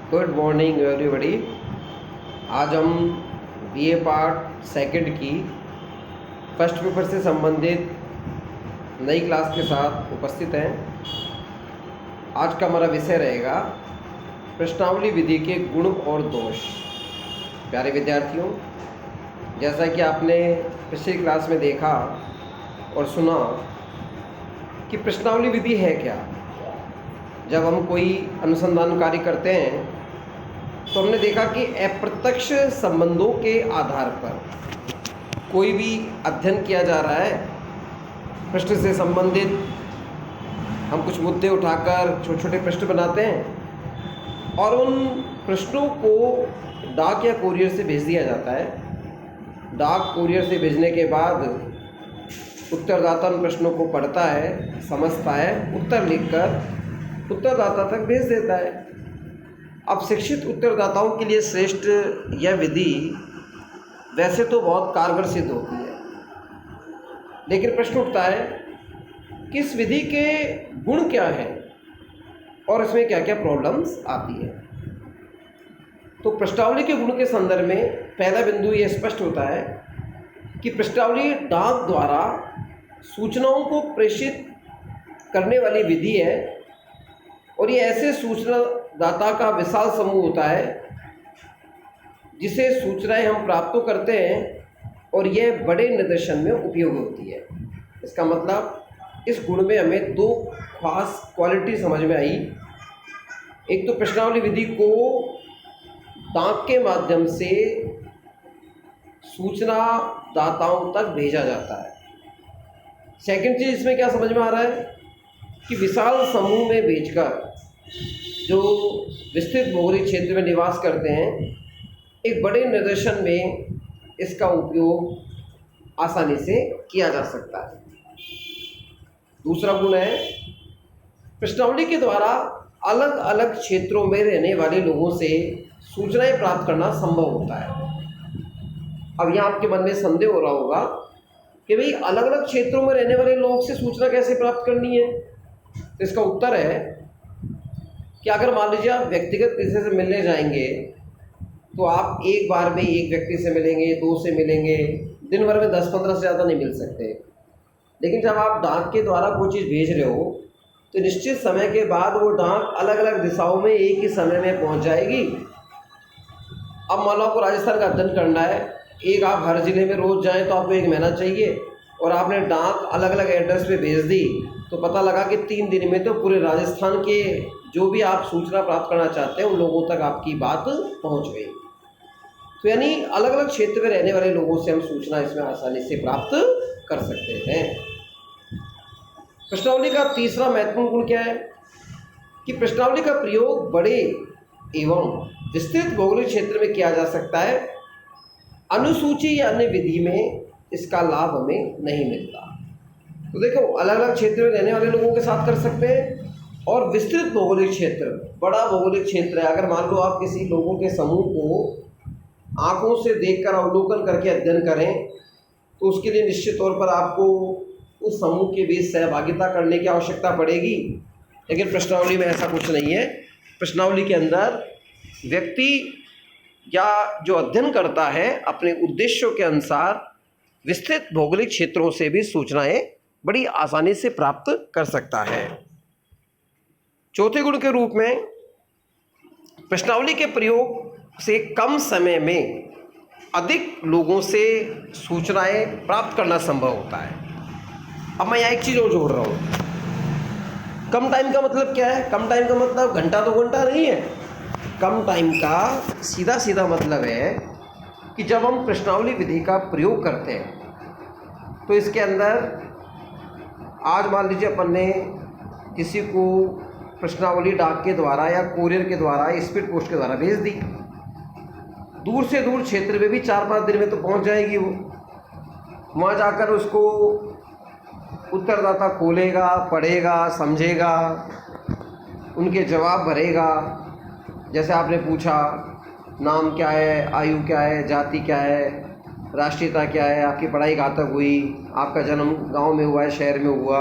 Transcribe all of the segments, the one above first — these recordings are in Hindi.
Good morning everybody. आज हम बीए पार्ट सेकंड की फर्स्ट पेपर से संबंधित नई क्लास के साथ उपस्थित हैं। आज का हमारा विषय रहेगा प्रश्नावली विधि के गुण और दोष। प्यारे विद्यार्थियों, जैसा कि आपने पिछली क्लास में देखा और सुना कि प्रश्नावली विधि है क्या। जब हम कोई अनुसंधान कार्य करते हैं तो हमने देखा कि अप्रत्यक्ष संबंधों के आधार पर कोई भी अध्ययन किया जा रहा है, प्रश्न से संबंधित हम कुछ मुद्दे उठाकर छोटे छोटे प्रश्न बनाते हैं और उन प्रश्नों को डाक या कोरियर से भेज दिया जाता है। डाक कोरियर से भेजने के बाद उत्तरदाता उन प्रश्नों को पढ़ता है, समझता है, उत्तर लिखकर उत्तरदाता तक भेज देता है। अब शिक्षित उत्तरदाताओं के लिए श्रेष्ठ यह विधि वैसे तो बहुत कारगर सिद्ध होती है, लेकिन प्रश्न उठता है कि इस विधि के गुण क्या हैं और इसमें क्या क्या प्रॉब्लम्स आती है। तो प्रश्नावली के गुण के संदर्भ में पहला बिंदु ये स्पष्ट होता है कि प्रश्नावली डाक द्वारा सूचनाओं को प्रेषित करने वाली विधि है और ये ऐसे सूचना दाता का विशाल समूह होता है जिसे सूचनाएं हम प्राप्त तो करते हैं और यह बड़े निदर्शन में उपयोग होती है। इसका मतलब इस गुण में हमें दो खास क्वालिटी समझ में आई। एक तो प्रश्नावली विधि को डाक के माध्यम से सूचना दाताओं तक भेजा जाता है। सेकंड चीज़ इसमें क्या समझ में आ रहा है कि विशाल समूह में भेजकर जो विस्तृत भौगोलिक क्षेत्र में निवास करते हैं, एक बड़े निदर्शन में इसका उपयोग आसानी से किया जा सकता है। दूसरा गुण है प्रश्नावली के द्वारा अलग अलग क्षेत्रों में रहने वाले लोगों से सूचनाएं प्राप्त करना संभव होता है। अब यहाँ आपके मन में संदेह हो रहा होगा कि भाई अलग अलग क्षेत्रों में रहने वाले लोगों से सूचना कैसे प्राप्त करनी है। तो इसका उत्तर है कि अगर मान लीजिए आप व्यक्तिगत किसी से मिलने जाएंगे तो आप एक बार में एक व्यक्ति से मिलेंगे, दो से मिलेंगे, दिन भर में 10-15 से ज़्यादा नहीं मिल सकते। लेकिन जब आप डाक के द्वारा कोई चीज़ भेज रहे हो तो निश्चित समय के बाद वो डाक अलग अलग दिशाओं में एक ही समय में पहुंच जाएगी। अब मान लो आपको राजस्थान का अध्ययन करना है, एक आप हर ज़िले में रोज़ जाएँ तो आपको 1 महीना चाहिए और आपने डाक अलग अलग एड्रेस पे भेज दी तो पता लगा कि 3 दिन में तो पूरे राजस्थान के जो भी आप सूचना प्राप्त करना चाहते हैं उन लोगों तक आपकी बात पहुंच गई। तो यानी अलग अलग क्षेत्र में रहने वाले लोगों से हम सूचना इसमें आसानी से प्राप्त कर सकते हैं। प्रश्नावली का तीसरा महत्वपूर्ण गुण क्या है कि प्रश्नावली का प्रयोग बड़े एवं विस्तृत भौगोलिक क्षेत्र में किया जा सकता है। अनुसूची या अन्य विधि में इसका लाभ हमें नहीं मिलता। तो देखो, अलग अलग क्षेत्र में रहने वाले लोगों के साथ कर सकते हैं और विस्तृत भौगोलिक क्षेत्र, बड़ा भौगोलिक क्षेत्र है। अगर मान लो आप किसी लोगों के समूह को आंखों से देखकर अवलोकन करके अध्ययन करें तो उसके लिए निश्चित तौर पर आपको उस समूह के बीच सहभागिता करने की आवश्यकता पड़ेगी। लेकिन प्रश्नावली में ऐसा कुछ नहीं है। प्रश्नावली के अंदर व्यक्ति या जो अध्ययन करता है अपने उद्देश्यों के अनुसार विस्तृत भौगोलिक क्षेत्रों से भी सूचनाएं बड़ी आसानी से प्राप्त कर सकता है। चौथे गुण के रूप में प्रश्नावली के प्रयोग से कम समय में अधिक लोगों से सूचनाएं प्राप्त करना संभव होता है। अब मैं यहाँ एक चीज़ और जोड़ रहा हूँ। कम टाइम का मतलब क्या है? कम टाइम का मतलब घंटा 2 घंटा नहीं है। कम टाइम का सीधा सीधा मतलब है कि जब हम प्रश्नावली विधि का प्रयोग करते हैं तो इसके अंदर आज मान लीजिए अपन ने किसी को प्रश्नावली डाक के द्वारा या कोरियर के द्वारा, स्पीड पोस्ट के द्वारा भेज दी, दूर से दूर क्षेत्र में भी 4-5 दिन में तो पहुंच जाएगी। वो वहाँ जाकर उसको उत्तरदाता खोलेगा, पढ़ेगा, समझेगा, उनके जवाब भरेगा। जैसे आपने पूछा नाम क्या है, आयु क्या है, जाति क्या है, राष्ट्रीयता क्या है, आपकी पढ़ाई कहाँ तक हुई, आपका जन्म गांव में हुआ है शहर में हुआ,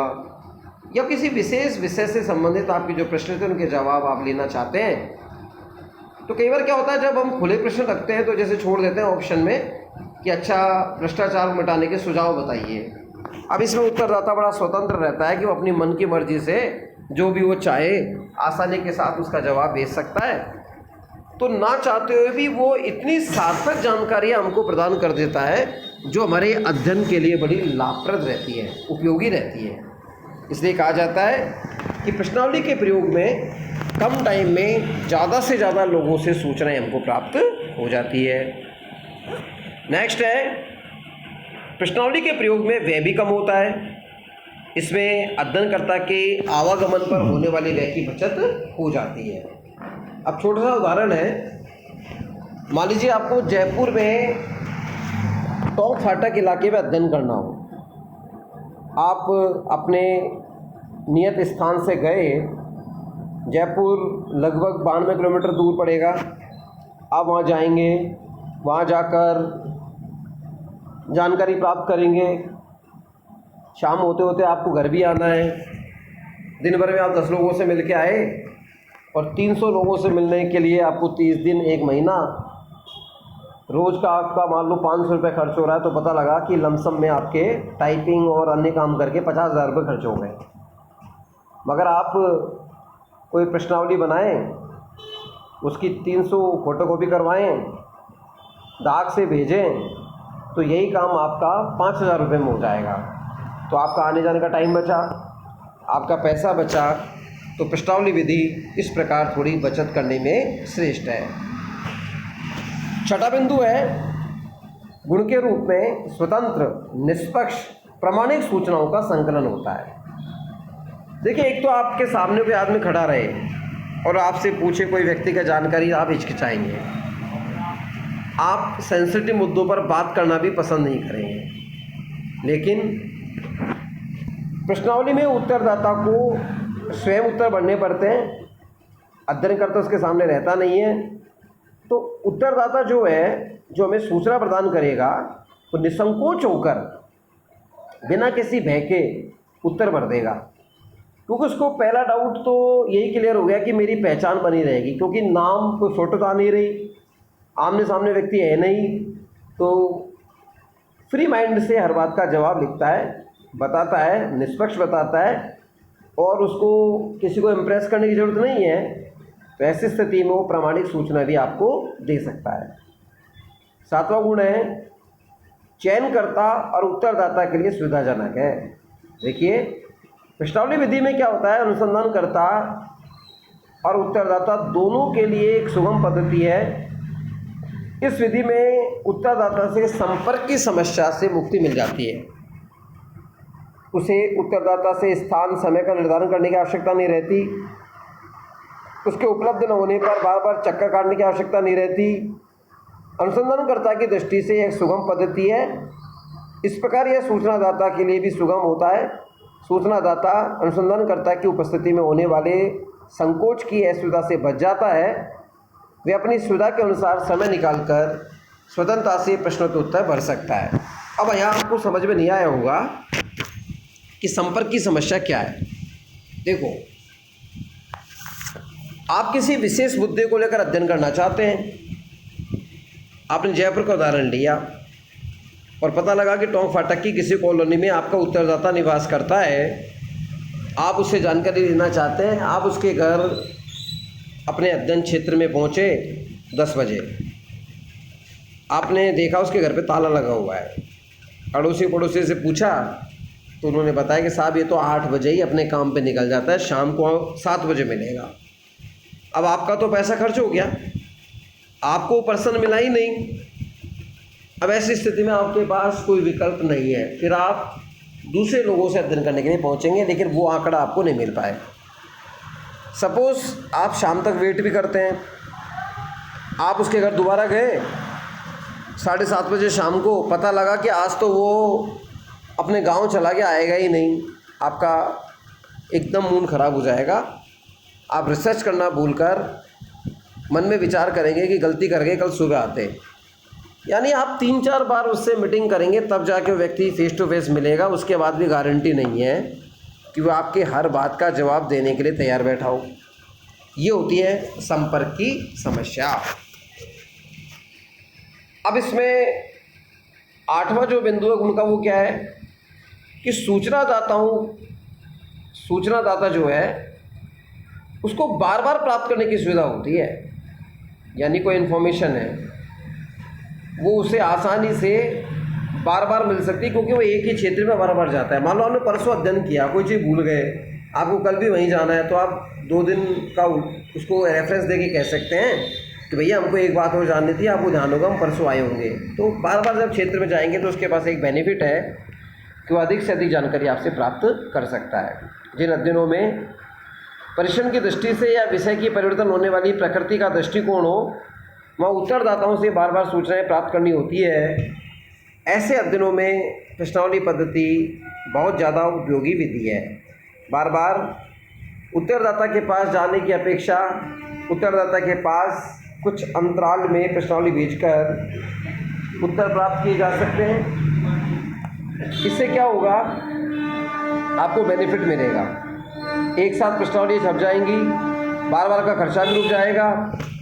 या किसी विशेष विषय से संबंधित आपके जो प्रश्न थे उनके जवाब आप लेना चाहते हैं तो कई बार क्या होता है, जब हम खुले प्रश्न रखते हैं तो जैसे छोड़ देते हैं ऑप्शन में कि अच्छा भ्रष्टाचार मिटाने के सुझाव बताइए। अब इसमें उत्तरदाता बड़ा स्वतंत्र रहता है कि वो अपनी मन की मर्जी से जो भी वो चाहे आसानी के साथ उसका जवाब भेज सकता है। तो ना चाहते हुए भी वो इतनी सार्थक जानकारी हमको प्रदान कर देता है जो हमारे अध्ययन के लिए बड़ी लाभप्रद रहती है, उपयोगी रहती है। इसलिए कहा जाता है कि प्रश्नावली के प्रयोग में कम टाइम में ज़्यादा से ज़्यादा लोगों से सूचनाएं हमको प्राप्त हो जाती है। नेक्स्ट है, प्रश्नावली के प्रयोग में व्यय भी कम होता है। इसमें अध्ययनकर्ता के आवागमन पर होने वाले व्यय की बचत हो जाती है। अब छोटा सा उदाहरण है, मान लीजिए आपको जयपुर में टोंक फाटक इलाके में अध्ययन करना हो। आप अपने नियत स्थान से गए, जयपुर लगभग 92 किलोमीटर दूर पड़ेगा। आप वहाँ जाएंगे, वहाँ जाकर जानकारी प्राप्त करेंगे। शाम होते होते आपको घर भी आना है। दिन भर में आप 10 लोगों से मिल के आए और 300 लोगों से मिलने के लिए आपको 30 दिन, 1 महीना, रोज़ का आपका मान लो 500 रुपये खर्च हो रहा है, तो पता लगा कि लमसम में आपके टाइपिंग और अन्य काम करके 50,000 रुपये खर्च हो गए। मगर आप कोई प्रश्नावली बनाएं, उसकी 300 फोटोकॉपी करवाएं, डाक से भेजें, तो यही काम आपका 5,000 रुपये में हो जाएगा। तो आपका आने जाने का टाइम बचा, आपका पैसा बचा। तो प्रश्नावली विधि इस प्रकार थोड़ी बचत करने में श्रेष्ठ है। छठा बिंदु है, गुण के रूप में स्वतंत्र, निष्पक्ष, प्रामाणिक सूचनाओं का संकलन होता है। देखिए, एक तो आपके सामने कोई आदमी खड़ा रहे और आपसे पूछे कोई व्यक्तिगत जानकारी, आप हिचकिचाएंगे, आप सेंसिटिव मुद्दों पर बात करना भी पसंद नहीं करेंगे। लेकिन प्रश्नावली में उत्तरदाता को स्वयं उत्तर भरने पड़ते हैं, अध्ययनकर्ता उसके सामने रहता नहीं है। तो उत्तरदाता जो है, जो हमें सूचना प्रदान करेगा, तो निसंकोच होकर बिना किसी भय के उत्तर भर देगा, क्योंकि उसको पहला डाउट तो यही क्लियर हो गया कि मेरी पहचान बनी रहेगी, क्योंकि नाम, कोई फ़ोटो तो आ नहीं रही, आमने सामने व्यक्ति है नहीं, तो फ्री माइंड से हर बात का जवाब लिखता है, बताता है, निष्पक्ष बताता है, और उसको किसी को इम्प्रेस करने की ज़रूरत नहीं है। तो ऐसी स्थिति में वो प्रामाणिक सूचना भी आपको दे सकता है। 7वां गुण है, चयनकर्ता और उत्तरदाता के लिए सुविधाजनक है। देखिए, प्रश्नावली विधि में क्या होता है, अनुसंधानकर्ता और उत्तरदाता दोनों के लिए एक सुगम पद्धति है। इस विधि में उत्तरदाता से संपर्क की समस्या से मुक्ति मिल जाती है। उसे उत्तरदाता से स्थान, समय का निर्धारण करने की आवश्यकता नहीं रहती। उसके उपलब्ध न होने पर बार बार चक्कर काटने की आवश्यकता नहीं रहती। अनुसंधानकर्ता की दृष्टि से एक सुगम पद्धति है। इस प्रकार यह सूचनादाता के लिए भी सुगम होता है। सूचनादाता अनुसंधानकर्ता की उपस्थिति में होने वाले संकोच की असुविधा से बच जाता है। वे अपनी सुविधा के अनुसार समय निकालकर स्वतंत्रता से प्रश्नोत्तर भर सकता है। अब यहाँ आपको समझ में नहीं आया होगा कि संपर्क की समस्या क्या है। देखो, आप किसी विशेष मुद्दे को लेकर अध्ययन करना चाहते हैं। आपने जयपुर का उदाहरण लिया और पता लगा कि टोंक फाटक की किसी कॉलोनी में आपका उत्तरदाता निवास करता है। आप उससे जानकारी लेना चाहते हैं। आप उसके घर अपने अध्ययन क्षेत्र में पहुंचे 10 बजे। आपने देखा उसके घर पे ताला लगा हुआ है। अड़ोसी पड़ोसी से पूछा तो उन्होंने बताया कि साहब ये तो 8 बजे ही अपने काम पे निकल जाता है, शाम को 7 बजे मिलेगा। अब आपका तो पैसा खर्च हो गया, आपको पर्सन मिला ही नहीं। अब ऐसी स्थिति में आपके पास कोई विकल्प नहीं है, फिर आप दूसरे लोगों से अध्ययन करने के लिए पहुंचेंगे, लेकिन वो आंकड़ा आपको नहीं मिल पाए। सपोज़ आप शाम तक वेट भी करते हैं, आप उसके घर दोबारा गए 7:30 बजे शाम को, पता लगा कि आज तो वो अपने गांव चला गया, आएगा ही नहीं। आपका एकदम मूड खराब हो जाएगा। आप रिसर्च करना भूलकर मन में विचार करेंगे कि गलती करके कल सुबह आते। यानी आप 3-4 बार उससे मीटिंग करेंगे तब जाके व्यक्ति फेस टू फेस मिलेगा। उसके बाद भी गारंटी नहीं है कि वो आपके हर बात का जवाब देने के लिए तैयार बैठा हो। ये होती है संपर्क की समस्या। अब इसमें 8वां जो बिंदु है उनका वो क्या है कि सूचनादाता जो है उसको बार बार प्राप्त करने की सुविधा होती है। यानी कोई इन्फॉर्मेशन है वो उसे आसानी से बार बार मिल सकती है, क्योंकि वो एक ही क्षेत्र में बार बार जाता है। मान लो आपने परसों अध्ययन किया, कोई चीज़ भूल गए, आपको कल भी वहीं जाना है, तो आप 2 दिन का उसको रेफरेंस दे के कह सकते हैं कि भैया हमको एक बात और जाननी थी, आपको ध्यान होगा हम परसों आए होंगे। तो बार बार जब क्षेत्र में जाएंगे तो उसके पास एक बेनिफिट है कि वो अधिक से अधिक जानकारी आपसे प्राप्त कर सकता है। जिन अध्ययनों में परिश्रम की दृष्टि से या विषय की परिवर्तन होने वाली प्रकृति का दृष्टिकोण हो, वहाँ उत्तरदाताओं से बार बार सूचनाएं प्राप्त करनी होती है। ऐसे अध्ययनों में प्रश्नावली पद्धति बहुत ज़्यादा उपयोगी विधि है। बार बार उत्तरदाता के पास जाने की अपेक्षा उत्तरदाता के पास कुछ अंतराल में प्रश्नावली भेजकर उत्तर प्राप्त किए जा सकते हैं। इससे क्या होगा, आपको बेनिफिट मिलेगा। एक साथ प्रश्नावली छप जाएंगी, बार बार का खर्चा भी रुक जाएगा,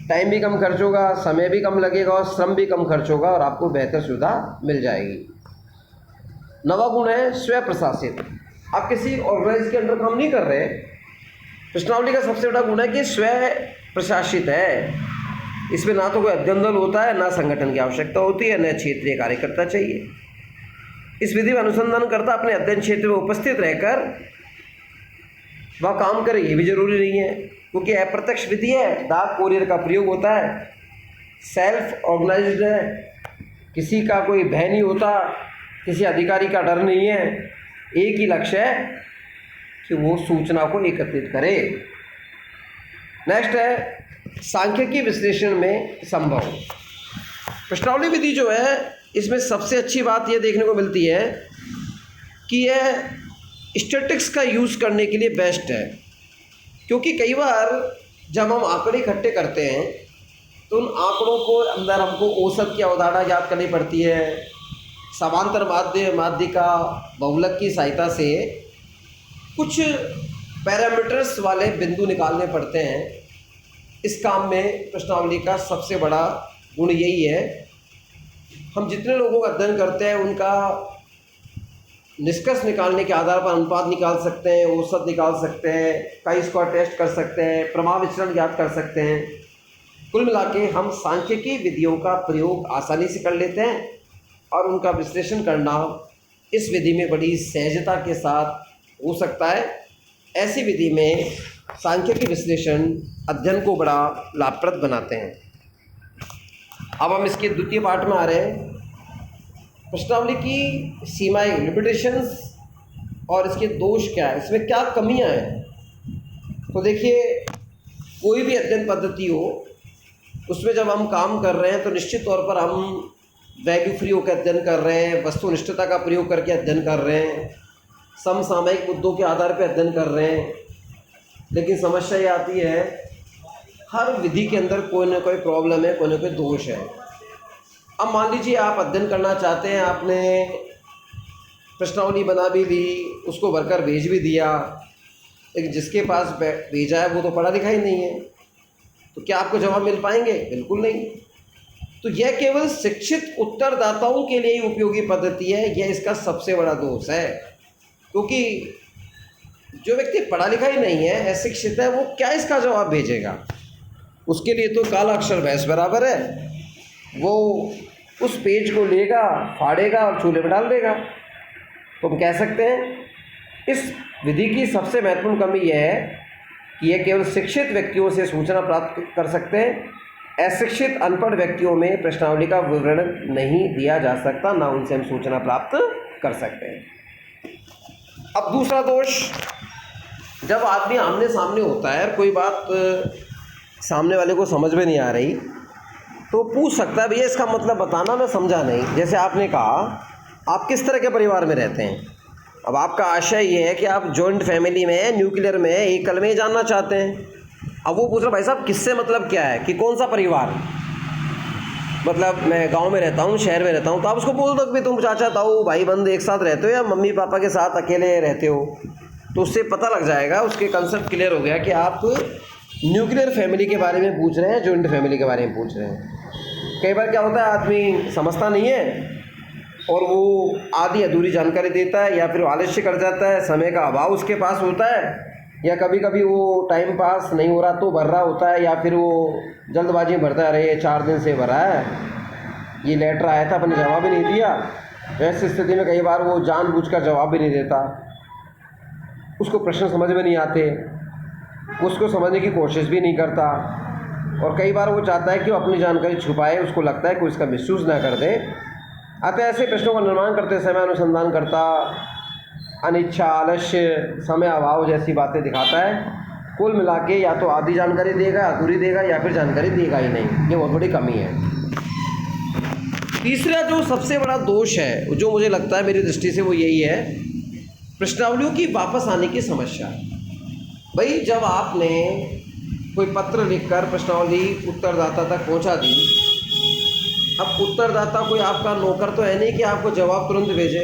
टाइम भी कम खर्च होगा, समय भी कम लगेगा और श्रम भी कम खर्च होगा और आपको बेहतर सुविधा मिल जाएगी। 9वां गुण है स्वयं प्रशासित। आप किसी ऑर्गेनाइज के अंडर काम नहीं कर रहे। प्रश्नावली का सबसे बड़ा गुण है कि स्वयं प्रशासित है। इसमें ना तो कोई अध्ययन दल होता है, ना संगठन की आवश्यकता होती है, न क्षेत्रीय कार्यकर्ता चाहिए। इस विधि में अनुसंधानकर्ता अपने अध्ययन क्षेत्र में उपस्थित रहकर वह काम करे, ये भी जरूरी नहीं है, क्योंकि अप्रत्यक्ष विधि है। डाक कोरियर का प्रयोग होता है, सेल्फ ऑर्गेनाइज्ड है, किसी का कोई भय नहीं होता, किसी अधिकारी का डर नहीं है। एक ही लक्ष्य है कि वो सूचना को एकत्रित करे। नेक्स्ट है सांख्यिकी विश्लेषण में संभव। प्रश्नावली विधि जो है इसमें सबसे अच्छी बात ये देखने को मिलती है कि यह स्टैटिस्टिक्स का यूज़ करने के लिए बेस्ट है, क्योंकि कई बार जब हम आंकड़े इकट्ठे करते हैं तो उन आंकड़ों को अंदर हमको औसत की अवधारणा याद करनी पड़ती है। समांतर माध्यिका बहुलक की सहायता से कुछ पैरामीटर्स वाले बिंदु निकालने पड़ते हैं। इस काम में प्रश्नावली का सबसे बड़ा गुण यही है। हम जितने लोगों का अध्ययन करते हैं उनका निष्कर्ष निकालने के आधार पर अनुपात निकाल सकते हैं, औसत निकाल सकते हैं, काई स्क्वायर टेस्ट कर सकते हैं, प्रभाव विचलन ज्ञात कर सकते हैं। कुल मिला के हम सांख्यिकी विधियों का प्रयोग आसानी से कर लेते हैं और उनका विश्लेषण करना इस विधि में बड़ी सहजता के साथ हो सकता है। ऐसी विधि में सांख्यिकी विश्लेषण अध्ययन को बड़ा लाभप्रद बनाते हैं। अब हम इसके द्वितीय पार्ट में आ रहे हैं। प्रश्नावली की सीमाएं, लिमिटेशंस और इसके दोष क्या है, इसमें क्या कमियां हैं। तो देखिए, कोई भी अध्ययन पद्धति हो उसमें जब हम काम कर रहे हैं तो निश्चित तौर पर हम वैल्यू फ्री होकर अध्ययन कर रहे हैं, वस्तुनिष्ठता का प्रयोग करके अध्ययन कर रहे हैं, समसामयिक मुद्दों के आधार पर अध्ययन कर रहे हैं। लेकिन समस्या ये आती है, हर विधि के अंदर कोई ना कोई प्रॉब्लम है, कोई ना कोई दोष है। अब मान लीजिए आप अध्ययन करना चाहते हैं, आपने प्रश्नावली बना भी ली, उसको भरकर भेज भी दिया, लेकिन जिसके पास भेजा है वो तो पढ़ा लिखा ही नहीं है, तो क्या आपको जवाब मिल पाएंगे? बिल्कुल नहीं। तो यह केवल शिक्षित उत्तरदाताओं के लिए ही उपयोगी पद्धति है, यह इसका सबसे बड़ा दोष है। क्योंकि जो व्यक्ति पढ़ा लिखा ही नहीं है, अशिक्षित है, वो क्या इसका जवाब भेजेगा? उसके लिए तो काला अक्षर भैंस बराबर है। वो उस पेज को लेगा, फाड़ेगा और चूल्हे में डाल देगा। तो हम कह सकते हैं इस विधि की सबसे महत्वपूर्ण कमी यह है कि यह केवल शिक्षित व्यक्तियों से सूचना प्राप्त कर सकते हैं। अशिक्षित अनपढ़ व्यक्तियों में प्रश्नावली का विवरण नहीं दिया जा सकता, ना उनसे हम सूचना प्राप्त कर सकते हैं। अब दूसरा दोष, जब आदमी आमने सामने होता है, कोई बात सामने वाले को समझ में नहीं आ रही तो पूछ सकता है, भैया इसका मतलब बताना, मैं समझा नहीं। जैसे आपने कहा आप किस तरह के परिवार में रहते हैं। अब आपका आशय ये है कि आप जॉइंट फैमिली में, न्यूक्लियर में, एकल में जानना चाहते हैं। अब वो पूछ रहा, भाई साहब किससे मतलब क्या है, कि कौन सा परिवार, मतलब मैं गांव में रहता हूँ, शहर में रहता हूँ। तो आप उसको बोल दो कि तुम चाचा ताऊ भाई बंद एक साथ रहते हो या मम्मी पापा के साथ अकेले रहते हो, तो उससे पता लग जाएगा, उसके कंसेप्ट क्लियर हो गया कि आप न्यूक्लियर फैमिली के बारे में पूछ रहे हैं, जॉइंट फैमिली के बारे में पूछ रहे हैं। कई बार क्या होता है, आदमी समझता नहीं है और वो आधी अधूरी जानकारी देता है, या फिर आलस्य कर जाता है, समय का अभाव उसके पास होता है, या कभी कभी वो टाइम पास नहीं हो रहा तो भर रहा होता है, या फिर वो जल्दबाजी में भरता है, अरे 4 दिन से भरा है, ये लेटर आया था अपने जवाब भी नहीं दिया। ऐसी स्थिति में कई बार वो जानबूझकर जवाब भी नहीं देता, उसको प्रश्न समझ में नहीं आते, उसको समझने की कोशिश भी नहीं करता, और कई बार वो चाहता है कि वो अपनी जानकारी छुपाए, उसको लगता है कि उसका मिसयूज़ ना कर दे। अतः ऐसे प्रश्नों का निर्माण करते समय अनुसंधान करता अनिच्छा, आलस्य, समय अभाव जैसी बातें दिखाता है। कुल मिला के या तो आधी जानकारी देगा, अधूरी देगा, या फिर जानकारी देगा ही नहीं। ये बहुत बड़ी कमी है। तीसरा जो सबसे बड़ा दोष है, जो मुझे लगता है मेरी दृष्टि से, वो यही है, प्रश्नावलियों की वापस आने की समस्या। भाई जब आपने कोई पत्र लिखकर प्रश्नावली उत्तरदाता तक पहुंचा दी, अब उत्तरदाता कोई आपका नौकर तो है नहीं कि आपको जवाब तुरंत भेजे।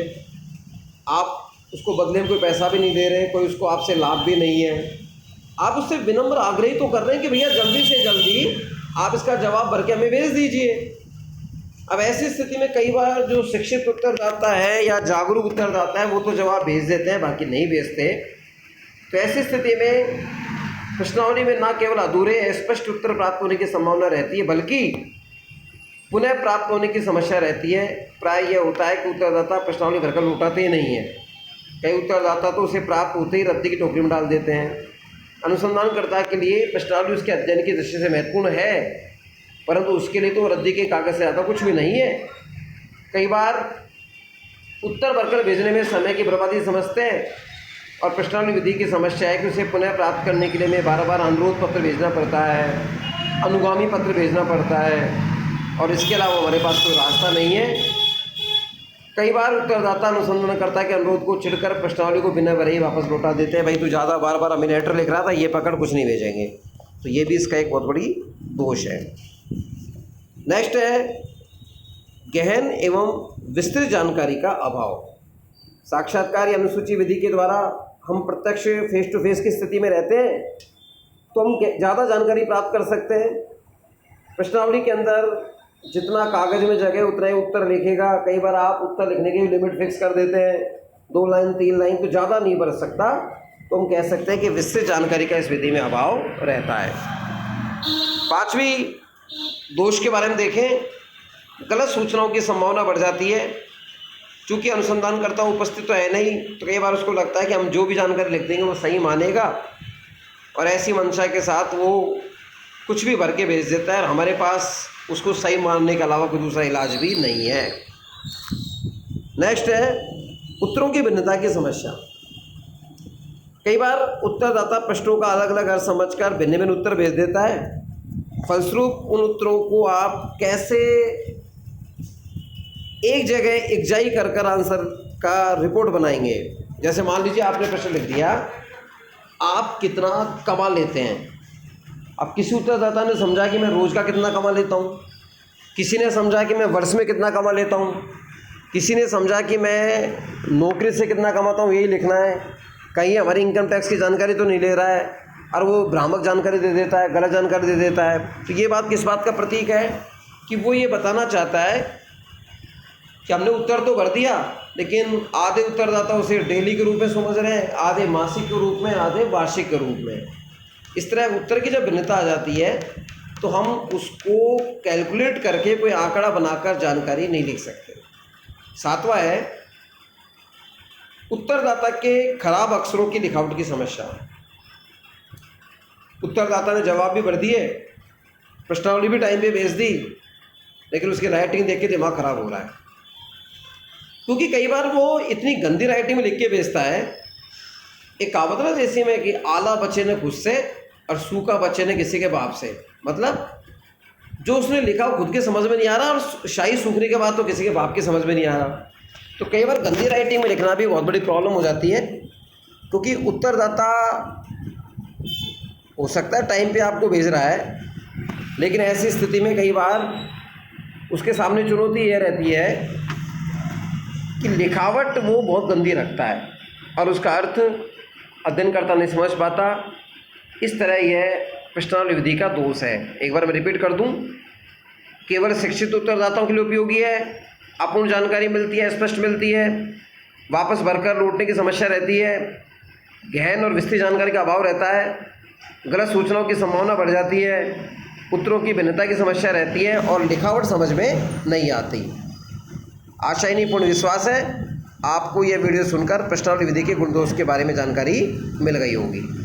आप उसको बदले में कोई पैसा भी नहीं दे रहे, कोई उसको आपसे लाभ भी नहीं है। आप उससे विनम्र आग्रह तो कर रहे हैं कि भैया जल्दी से जल्दी आप इसका जवाब भर के हमें भेज दीजिए। अब ऐसी स्थिति में कई बार जो शिक्षित उत्तरदाता है या जागरूक उत्तरदाता है वो तो जवाब भेज देते हैं, बाकी नहीं भेजते। तो ऐसी स्थिति में प्रश्नावली में न केवल अधूरे स्पष्ट उत्तर प्राप्त होने की संभावना रहती है, बल्कि पुनः प्राप्त होने की समस्या रहती है। प्राय यह होता है कि उत्तरदाता प्रश्नावली भरकर लौटाते ही नहीं है। कई उत्तरदाता तो उसे प्राप्त होते ही रद्दी की टोकरी में डाल देते हैं। अनुसंधानकर्ता के लिए प्रश्नावली उसके अध्ययन की दृष्टि से महत्वपूर्ण है, परंतु उसके लिए तो रद्दी के कागज़ से ज़्यादा कुछ भी नहीं है। कई बार उत्तर भरकर भेजने में समय की बर्बादी समझते हैं, और प्रश्नावली विधि की समस्या है कि उसे पुनः प्राप्त करने के लिए हमें बार बार अनुरोध पत्र भेजना पड़ता है, अनुगामी पत्र भेजना पड़ता है, और इसके अलावा हमारे पास कोई रास्ता नहीं है। कई बार उत्तरदाता अनुसंधानकर्ता के अनुरोध को चिढ़कर प्रश्नावली को बिना भरे ही वापस लौटा देते हैं। भाई तू ज़्यादा बार बार हमें लेटर लिख रहा था, ये पकड़, कुछ नहीं भेजेंगे। तो ये भी इसका एक बहुत बड़ी दोष है। नेक्स्ट है गहन एवं विस्तृत जानकारी का अभाव। साक्षात्कार या अनुसूची विधि के द्वारा हम प्रत्यक्ष फेस टू फेस की स्थिति में रहते हैं, तो हम ज़्यादा जानकारी प्राप्त कर सकते हैं। प्रश्नावली के अंदर जितना कागज़ में जगह उतना ही उत्तर लिखेगा। कई बार आप उत्तर लिखने की लिमिट फिक्स कर देते हैं, 2 लाइन 3 लाइन, तो ज़्यादा नहीं भर सकता। तो हम कह सकते हैं कि विस्तृत जानकारी का इस विधि में अभाव रहता है। 5वीं दोष के बारे में देखें, गलत सूचनाओं की संभावना बढ़ जाती है। चूँकि अनुसंधानकर्ता उपस्थित तो है नहीं, तो कई बार उसको लगता है कि हम जो भी जानकारी लिख देंगे वो सही मानेगा, और ऐसी मंशा के साथ वो कुछ भी भर के भेज देता है, और हमारे पास उसको सही मानने के अलावा कोई दूसरा इलाज भी नहीं है। नेक्स्ट है उत्तरों की भिन्नता की समस्या। कई बार उत्तरदाता प्रश्नों का अलग अलग अर्थ समझकर भिन्न भिन्न उत्तर भेज देता है। फलस्वरूप उन उत्तरों को आप कैसे एक जगह एकजाई कर आंसर का रिपोर्ट बनाएंगे। जैसे मान लीजिए आपने प्रश्न लिख दिया, आप कितना कमा लेते हैं। अब किसी उत्तरदाता ने समझा कि मैं रोज़ का कितना कमा लेता हूँ, किसी ने समझा कि मैं वर्ष में कितना कमा लेता हूँ, किसी ने समझा कि मैं नौकरी से कितना कमाता हूँ, यही लिखना है। कहीं हमारी इनकम टैक्स की जानकारी तो नहीं ले रहा है, और वो भ्रामक जानकारी दे देता है, गलत जानकारी दे देता है। तो ये बात किस बात का प्रतीक है कि वो ये बताना चाहता है कि हमने उत्तर तो भर दिया, लेकिन आधे उत्तरदाता उसे डेली के रूप में समझ रहे हैं, आधे मासिक के रूप में, आधे वार्षिक के रूप में। इस तरह उत्तर की जब भिन्नता आ जाती है तो हम उसको कैलकुलेट करके कोई आंकड़ा बनाकर जानकारी नहीं लिख सकते। 7वां है उत्तरदाता के खराब अक्षरों की लिखावट की समस्या। उत्तरदाता ने जवाब भी भर दिए, प्रश्नावली भी टाइम पे भेज दी, लेकिन उसकी राइटिंग देख के दिमाग खराब हो रहा है, क्योंकि कई बार वो इतनी गंदी राइटिंग में लिख के भेजता है। एक कहावत ना देसी में कि आला बच्चे ने खुद से और सूखा बच्चे ने किसी के बाप से। मतलब जो उसने लिखा वो खुद के समझ में नहीं आ रहा, और शाही सूखने के बाद तो किसी के बाप के समझ में नहीं आ रहा। तो कई बार गंदी राइटिंग में लिखना भी बहुत बड़ी प्रॉब्लम हो जाती है, क्योंकि उत्तरदाता हो सकता है टाइम पे आपको भेज रहा है, लेकिन ऐसी स्थिति में कई बार उसके सामने चुनौती यह रहती है कि लिखावट वो बहुत गंदी रखता है और उसका अर्थ अध्ययनकर्ता नहीं समझ पाता। इस तरह यह प्रश्नावली विधि का दोष है। एक बार मैं रिपीट कर दूं, केवल शिक्षित उत्तरदाताओं के लिए उपयोगी है, अपूर्ण जानकारी मिलती है, स्पष्ट मिलती है, वापस भरकर लौटने की समस्या रहती है, गहन और विस्तृत जानकारी का अभाव रहता है, गलत सूचनाओं की संभावना बढ़ जाती है, उत्तरों की भिन्नता की समस्या रहती है और लिखावट समझ में नहीं आती। आशा ही नहीं पूर्ण विश्वास है आपको यह वीडियो सुनकर प्रश्नावली विधि के गुण दोष के बारे में जानकारी मिल गई होगी।